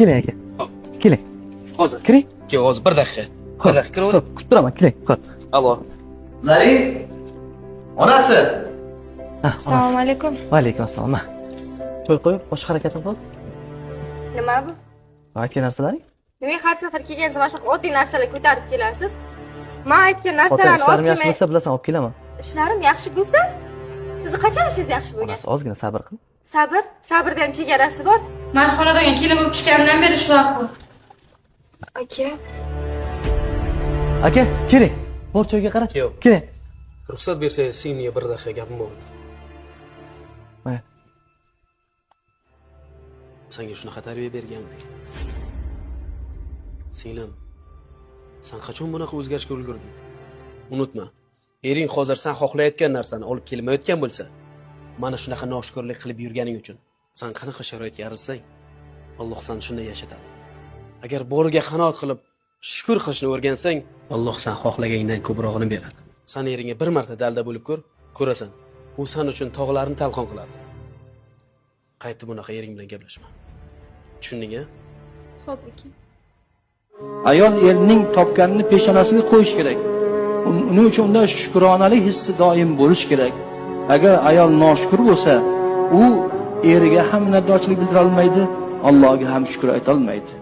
keling aka. Hop. Keling. Hozir. Kiring. Keling, hozir 1 daqiqa. 1 daqiqa kiraver. Xo'p, kutib turaman, keling. Xo'p. Allo. Zarin. Onasi. Assalomu alaykum. Va alaykum assalom. Cho'y qo'yib, bosh harakatim qil. Nima bu? Aytgan narsalaring? Nega har safar kelgansiz mana shu oddiy narsalar ko'tarib kelasiz? Men aytgan Ota, narsalarni ishlarim olib yaxshi kelmay. bo'lsa, bilasan, olib kelaman. Ishlarim yaxshi bo'lsa, sizni qachon ishingiz yaxshi bo'lgan? Onasi ozgina sabr qil. Sabr, sabrdan chegarasi bor. Mashxonadan kelin bo'lib tushganimdan beri shu vaqt bu. Aka, Aka, keling. Bor choyga qara. Keling. Keling. Ruxsat bersangiz, senga 1 daqiqa gapim bor. Mana. Senga shunaqa tarbiya bergandik. Singlim, sen qachon bunaqa o'zgarishga ulgurding? Unutma, ering hozir sen xohlayotgan narsani olib kelmayotgan bo'lsa, mana shunaqa noshukrlik qilib yurganing uchun sen qanaqa sharoitga arzisang, Alloh seni shunday yashatadi. Agar boriga qanoat qilib shukr qilishni o'rgansang, Alloh sen xohlaganingdan ko'prog'ini beradi. Sen eringga bir marta dalda bo'lib ko'rasan, u sen uchun tog'larni talqon qiladi. Qaytib bunaqa ering bilan gaplashma. Tushunding-a? xo'p aka. Ayol erining topganini peshonasiga qo'yish kerak. Uning uchun unda shukronalik hissi doim bo'lish kerak. Agar ayol noshukur bo'lsa, u eriga ham minnatdorchilik bildira olmaydi, Allohga ham shukr ayta olmaydi.